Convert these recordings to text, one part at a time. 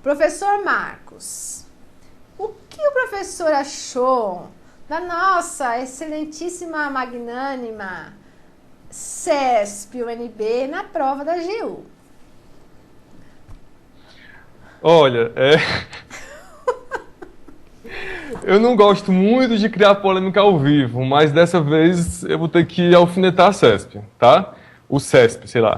Professor Marcos, o que o professor achou da nossa excelentíssima, magnânima CESP-UNB na prova da AGU? Olha, eu não gosto muito de criar polêmica ao vivo, mas dessa vez eu vou ter que alfinetar a CESP, tá? O CESP, sei lá.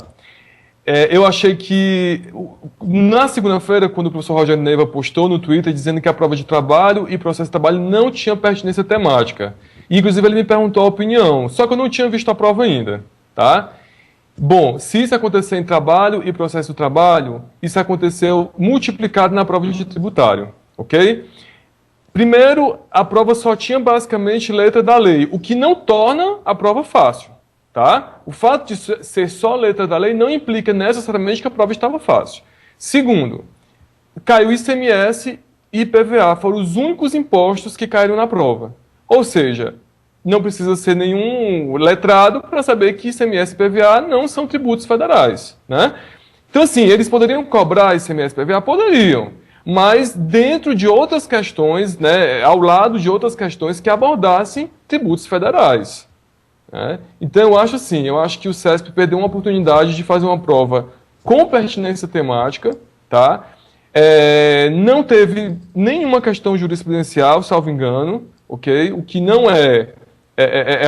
Eu achei que, na segunda-feira, quando o professor Rogério Neiva postou no Twitter dizendo que a prova de trabalho e processo de trabalho não tinha pertinência temática. E, inclusive, ele me perguntou a opinião, só que eu não tinha visto a prova ainda, tá? Bom, se isso acontecer em trabalho e processo de trabalho, isso aconteceu multiplicado na prova de tributário, ok? Primeiro, a prova só tinha basicamente letra da lei, o que não torna a prova fácil. Tá? O fato de ser só letra da lei não implica necessariamente que a prova estava fácil. Segundo, caiu ICMS e IPVA, foram os únicos impostos que caíram na prova. Ou seja, não precisa ser nenhum letrado para saber que ICMS e IPVA não são tributos federais. Né? Então, assim, eles poderiam cobrar ICMS e IPVA? Poderiam, mas dentro de outras questões, né, ao lado de outras questões que abordassem tributos federais. Então eu acho assim, eu acho que o CESP perdeu uma oportunidade de fazer uma prova com pertinência temática, tá? Não teve nenhuma questão jurisprudencial, salvo engano, ok? O que não é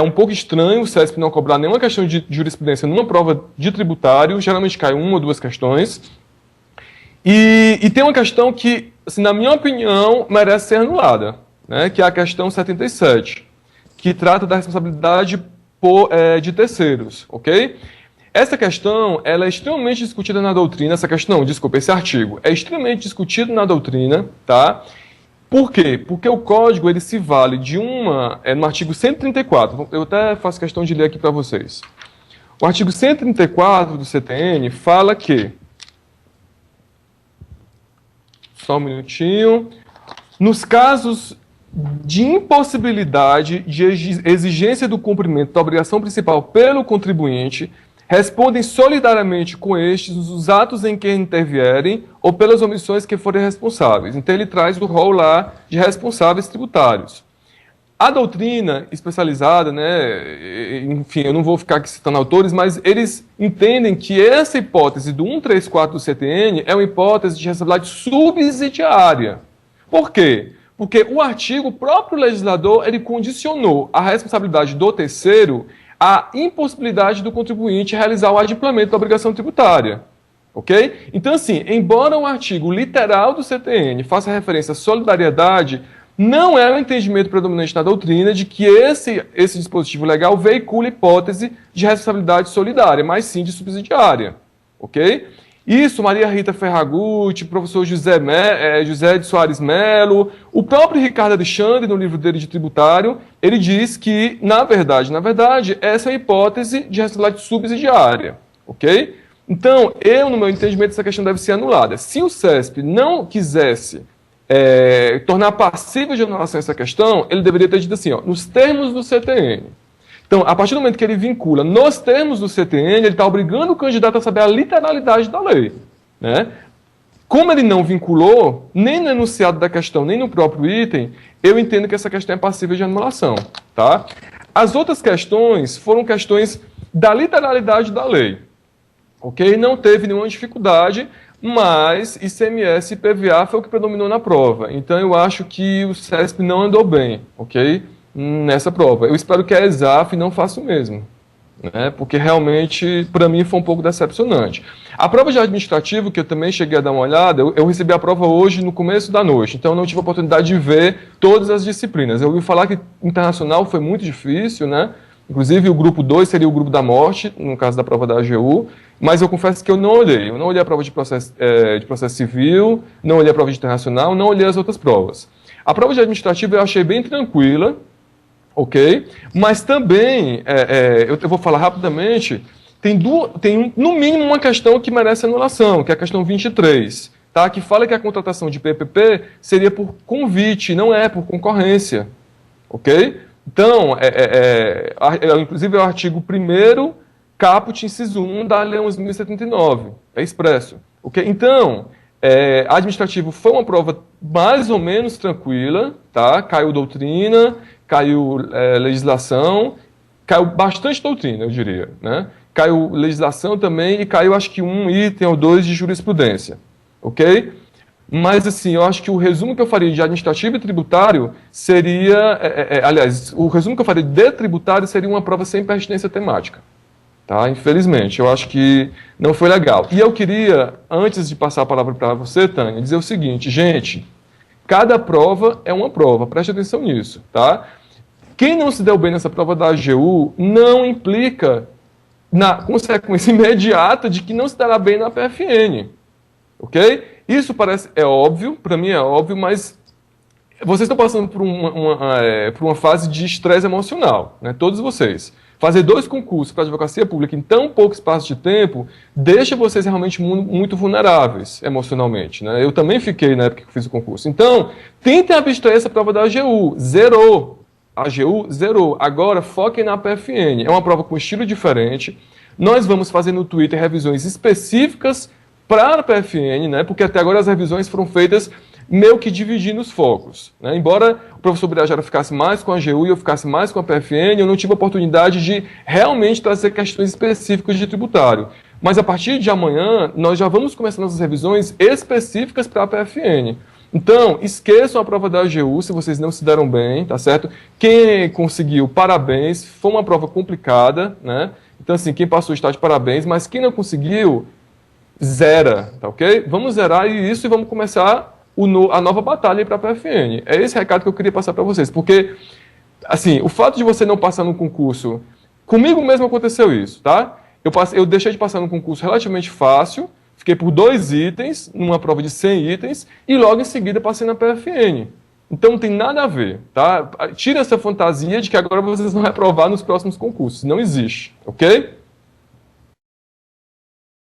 um pouco estranho o CESP não cobrar nenhuma questão de jurisprudência numa prova de tributário, geralmente cai uma ou duas questões. E tem uma questão que, assim, na minha opinião, merece ser anulada, né? Que é a questão 77, que trata da responsabilidade de terceiros, ok? Essa questão, ela é extremamente discutida na doutrina, esse artigo é extremamente discutido na doutrina, tá? Por quê? Porque o código, ele se vale de no artigo 134, eu até faço questão de ler aqui para vocês. O artigo 134 do CTN fala que, só um minutinho, nos casos de impossibilidade de exigência do cumprimento da obrigação principal pelo contribuinte, respondem solidariamente com estes os atos em que intervierem ou pelas omissões que forem responsáveis. Então ele traz o rol lá de responsáveis tributários. A doutrina especializada, né, enfim, eu não vou ficar aqui citando autores, mas eles entendem que essa hipótese do 134 do CTN é uma hipótese de responsabilidade subsidiária. Por quê? Porque o próprio legislador, ele condicionou a responsabilidade do terceiro à impossibilidade do contribuinte realizar o adimplemento da obrigação tributária. Ok? Então, assim, embora o artigo literal do CTN faça referência à solidariedade, não é o entendimento predominante na doutrina de que esse dispositivo legal veicula hipótese de responsabilidade solidária, mas sim de subsidiária. Ok? Isso, Maria Rita Ferragutti, professor José de Soares Melo, o próprio Ricardo Alexandre, no livro dele de tributário, ele diz que, na verdade, essa é a hipótese de responsabilidade subsidiária, ok? Então, no meu entendimento, essa questão deve ser anulada. Se o CESP não quisesse tornar passível de anulação essa questão, ele deveria ter dito assim, ó, nos termos do CTN. Então, a partir do momento que ele vincula nos termos do CTN, ele está obrigando o candidato a saber a literalidade da lei. Né? Como ele não vinculou, nem no enunciado da questão, nem no próprio item, eu entendo que essa questão é passível de anulação. Tá? As outras questões foram questões da literalidade da lei. Ok? Não teve nenhuma dificuldade, mas ICMS e IPVA foi o que predominou na prova. Então, eu acho que o CESP não andou bem. Ok? Nessa prova. Eu espero que a ESAF não faça o mesmo, né? Porque realmente, para mim, foi um pouco decepcionante. A prova de administrativo, que eu também cheguei a dar uma olhada, eu recebi a prova hoje no começo da noite, então eu não tive a oportunidade de ver todas as disciplinas. Eu ouvi falar que internacional foi muito difícil, né? Inclusive o grupo 2 seria o grupo da morte, no caso da prova da AGU, mas eu confesso que eu não olhei. Eu não olhei a prova de processo civil, não olhei a prova de internacional, não olhei as outras provas. A prova de administrativo eu achei bem tranquila, ok? Mas também, eu vou falar rapidamente, tem no mínimo uma questão que merece anulação, que é a questão 23, tá? Que fala que a contratação de PPP seria por convite, não é por concorrência, ok? Então, inclusive é o artigo 1º, caput, inciso 1 da Lei 11.079, é expresso, ok? Então, Administrativo foi uma prova mais ou menos tranquila, tá? Caiu doutrina, caiu legislação, caiu bastante doutrina, eu diria, né? Caiu legislação também e caiu acho que um item ou dois de jurisprudência, ok? Mas assim, eu acho que o resumo que eu faria de administrativo e tributário seria, aliás, o resumo que eu faria de tributário seria uma prova sem pertinência temática. Tá? Infelizmente, eu acho que não foi legal. E eu queria, antes de passar a palavra para você, Tânia, dizer o seguinte, gente, cada prova é uma prova, preste atenção nisso, tá? Quem não se deu bem nessa prova da AGU não implica na consequência imediata de que não se dará bem na PFN, ok? Isso parece, óbvio, para mim é óbvio, mas vocês estão passando por uma fase de estresse emocional, né? Todos vocês. Fazer 2 concursos para advocacia pública em tão pouco espaço de tempo deixa vocês realmente muito vulneráveis emocionalmente, né? Eu também fiquei na época que fiz o concurso. Então, tentem abstrair essa prova da AGU. Zerou. A AGU zerou. Agora, foquem na PFN. É uma prova com estilo diferente. Nós vamos fazer no Twitter revisões específicas para a PFN, né? Porque até agora as revisões foram feitas meio que dividindo os focos, né? Embora o professor Birajara ficasse mais com a AGU e eu ficasse mais com a PFN, eu não tive a oportunidade de realmente trazer questões específicas de tributário. Mas a partir de amanhã, nós já vamos começar nossas revisões específicas para a PFN. Então, esqueçam a prova da AGU se vocês não se deram bem, tá certo? Quem conseguiu, parabéns, foi uma prova complicada, né? Então, assim, quem passou está de parabéns, mas quem não conseguiu, zera, tá ok? Vamos zerar isso e vamos começar a nova batalha para a PFN. É esse recado que eu queria passar para vocês, porque, assim, o fato de você não passar no concurso, comigo mesmo aconteceu isso, tá? Eu deixei de passar num concurso relativamente fácil, fiquei por 2 itens, numa prova de 100 itens, e logo em seguida passei na PFN. Então não tem nada a ver, tá? Tira essa fantasia de que agora vocês vão reprovar nos próximos concursos. Não existe, ok?